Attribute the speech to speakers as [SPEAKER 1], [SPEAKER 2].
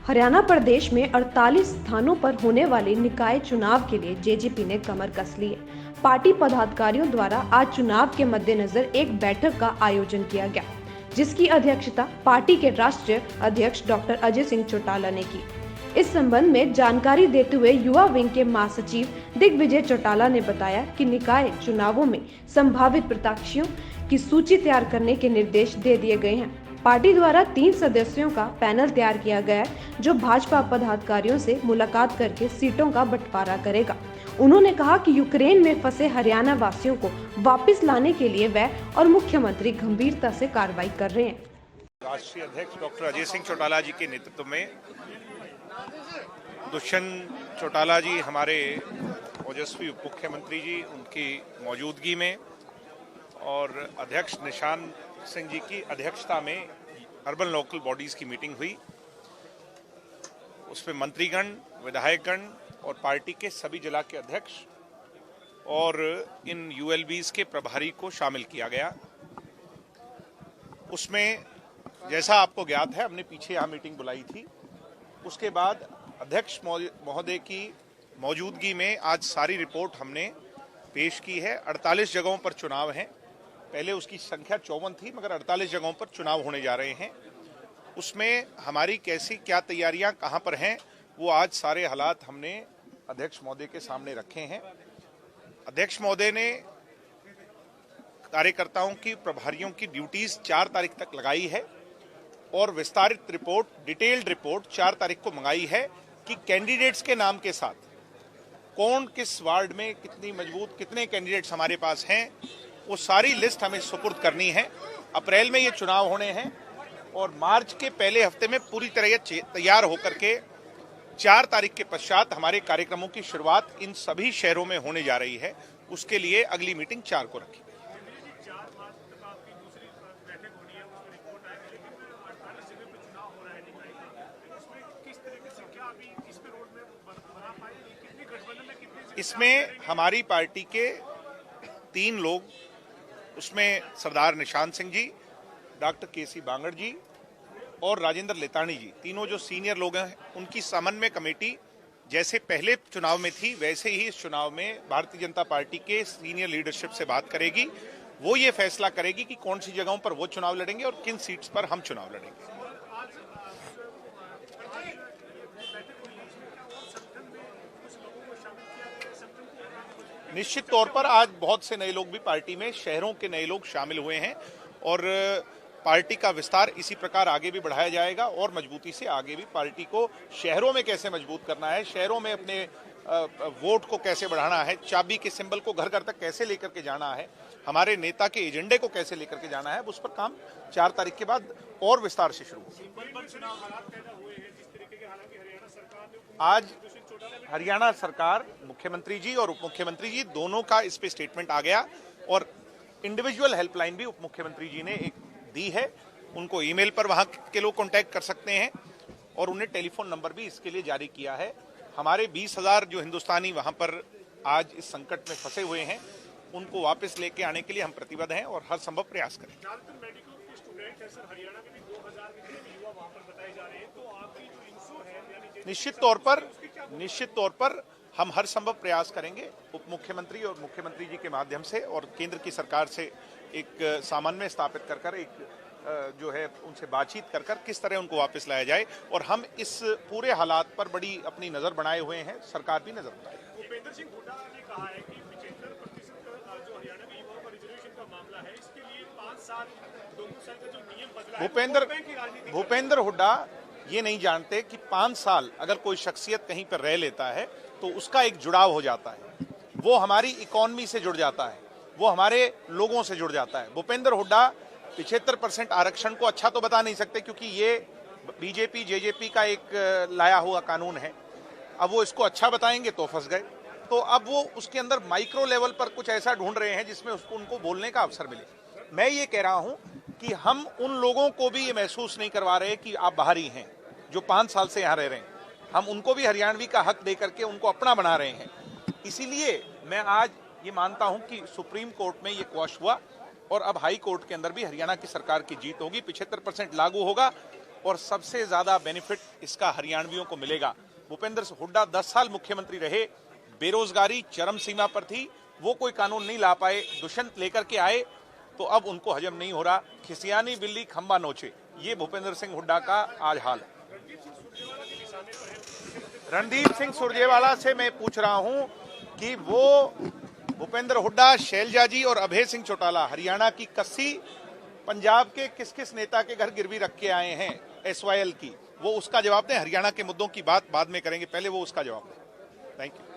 [SPEAKER 1] हरियाणा प्रदेश में 48 स्थानों पर होने वाले निकाय चुनाव के लिए जेजेपी ने कमर कस ली है। पार्टी पदाधिकारियों द्वारा आज चुनाव के मद्देनजर एक बैठक का आयोजन किया गया, जिसकी अध्यक्षता पार्टी के राष्ट्रीय अध्यक्ष डॉक्टर अजय सिंह चौटाला ने की। इस संबंध में जानकारी देते हुए युवा विंग के महासचिव दिग्विजय चौटाला ने बताया कि निकाय चुनावों में संभावित प्रत्याशियों की सूची तैयार करने के निर्देश दे दिए गए हैं। पार्टी द्वारा 3 सदस्यों का पैनल तैयार किया गया है, जो भाजपा पदाधिकारियों से मुलाकात करके सीटों का बंटवारा करेगा। उन्होंने कहा कि यूक्रेन में फंसे हरियाणा वासियों को वापस लाने के लिए वह और मुख्यमंत्री गंभीरता से कार्रवाई कर रहे हैं।
[SPEAKER 2] राष्ट्रीय अध्यक्ष डॉक्टर अजय सिंह चौटाला जी के नेतृत्व में दुष्यंत चौटाला जी, हमारे ओजस्वी उप मुख्यमंत्री जी, उनकी मौजूदगी में और अध्यक्ष निशान सिंह जी की अध्यक्षता में अर्बन लोकल बॉडीज की मीटिंग हुई। उसमें मंत्रीगण, विधायकगण और पार्टी के सभी जिला के अध्यक्ष और इन यूएलबीज के प्रभारी को शामिल किया गया। उसमें जैसा आपको ज्ञात है, हमने पीछे यहाँ मीटिंग बुलाई थी। उसके बाद अध्यक्ष महोदय की मौजूदगी में आज सारी रिपोर्ट हमने पेश की है। 48 जगहों पर चुनाव हैं। पहले उसकी संख्या 54 थी, मगर 48 जगहों पर चुनाव होने जा रहे हैं। उसमें हमारी कैसी क्या तैयारियां कहां पर हैं, वो आज सारे हालात हमने अध्यक्ष महोदय के सामने रखे हैं। अध्यक्ष महोदय ने कार्यकर्ताओं की, प्रभारियों की ड्यूटीज 4 तारीख तक लगाई है और विस्तारित रिपोर्ट, डिटेल्ड रिपोर्ट 4 तारीख को मंगाई है कि कैंडिडेट्स के नाम के साथ कौन किस वार्ड में कितनी मजबूत, कितने कैंडिडेट्स हमारे पास हैं, वो सारी लिस्ट हमें सुपुर्द करनी है। अप्रैल में ये चुनाव होने हैं और मार्च के पहले हफ्ते में पूरी तरह तैयार होकर के 4 तारीख के पश्चात हमारे कार्यक्रमों की शुरुआत इन सभी शहरों में होने जा रही है। उसके लिए अगली मीटिंग 4 को रखी। इसमें हमारी पार्टी के 3 लोग, उसमें सरदार निशान सिंह जी, डॉक्टर केसी बांगड़ जी और राजेंद्र लेतानी जी, तीनों जो सीनियर लोग हैं, उनकी समन्वय कमेटी जैसे पहले चुनाव में थी वैसे ही इस चुनाव में भारतीय जनता पार्टी के सीनियर लीडरशिप से बात करेगी। वो ये फैसला करेगी कि कौन सी जगहों पर वो चुनाव लड़ेंगे और किन सीट्स पर हम चुनाव लड़ेंगे। निश्चित तौर पर आज बहुत से नए लोग भी पार्टी में, शहरों के नए लोग शामिल हुए हैं और पार्टी का विस्तार इसी प्रकार आगे भी बढ़ाया जाएगा और मजबूती से आगे भी पार्टी को शहरों में कैसे मजबूत करना है, शहरों में अपने वोट को कैसे बढ़ाना है, चाबी के सिंबल को घर घर तक कैसे लेकर के जाना है, हमारे नेता के एजेंडे को कैसे लेकर के जाना है, उस पर काम 4 तारीख के बाद और विस्तार से शुरू होगा। आज हरियाणा सरकार, मुख्यमंत्री जी और उप मुख्यमंत्री जी दोनों का इस पे स्टेटमेंट आ गया और इंडिविजुअल हेल्पलाइन भी उप मुख्यमंत्री जी ने एक दी है। उनको ईमेल पर वहां के लोग कांटेक्ट कर सकते हैं और उन्हें टेलीफोन नंबर भी इसके लिए जारी किया है। हमारे 20,000 जो हिंदुस्तानी वहां पर आज इस संकट में फंसे हुए हैं, उनको वापस लेके आने के लिए हम प्रतिबद्ध हैं और हर संभव प्रयास करेंगे। निश्चित तौर पर हम हर संभव प्रयास करेंगे उप मुख्यमंत्री और मुख्यमंत्री जी के माध्यम से और केंद्र की सरकार से एक सामन्वय स्थापित कर एक जो है उनसे बातचीत कर किस तरह उनको वापस लाया जाए। और हम इस पूरे हालात पर बड़ी अपनी नजर बनाए हुए हैं, सरकार भी नजर बनाए। भूपेंद्र सिंह हुड्डा ने कहा है कि 75% जो हरियाणा के युवाओं का रिजर्वेशन का मामला है, इसके लिए 5 साल 2 साल का जो नियम बदला है। भूपेंद्र हुड्डा ये नहीं जानते कि 5 साल अगर कोई शख्सियत कहीं पर रह लेता है तो उसका एक जुड़ाव हो जाता है, वो हमारी इकोनॉमी से जुड़ जाता है, वो हमारे लोगों से जुड़ जाता है। भूपेंद्र हुड्डा 75% आरक्षण को अच्छा तो बता नहीं सकते क्योंकि ये बीजेपी जेजेपी का एक लाया हुआ कानून है। अब वो इसको अच्छा बताएंगे तो फंस गए। तो अब वो उसके अंदर माइक्रो लेवल पर कुछ ऐसा ढूंढ रहे हैं जिसमें उसको उनको बोलने का अवसर मिले। मैं ये कह रहा हूं कि हम उन लोगों को भी ये महसूस नहीं करवा रहे कि आप बाहरी हैं, जो 5 साल से यहाँ रह रहे हैं। हम उनको भी हरियाणवी का हक दे करके उनको अपना बना रहे हैं। इसीलिए मैं आज ये मानता हूं कि सुप्रीम कोर्ट में ये क्वॉश हुआ और अब हाई कोर्ट के अंदर भी हरियाणा की सरकार की जीत होगी। 75% लागू होगा और सबसे ज्यादा बेनिफिट इसका हरियाणवियों को मिलेगा। भूपेंद्र हुड्डा 10 साल मुख्यमंत्री रहे, बेरोजगारी चरम सीमा पर थी, वो कोई कानून नहीं ला पाए, दुष्यंत लेकर के आए, तो अब उनको हजम नहीं हो रहा। खिसियानी बिल्ली खंबा नोचे, ये भूपेंद्र सिंह हुड्डा का आज हाल है। रणदीप सिंह सुरजेवाला से मैं पूछ रहा हूं कि वो भूपेंद्र हुड्डा, शैलजा जी और अभय सिंह चौटाला हरियाणा की कस्सी पंजाब के किस किस नेता के घर गिरवी रख के आए हैं SYL की, वो उसका जवाब दें। हरियाणा के मुद्दों की बात बाद में करेंगे, पहले वो उसका जवाब दें। Thank you.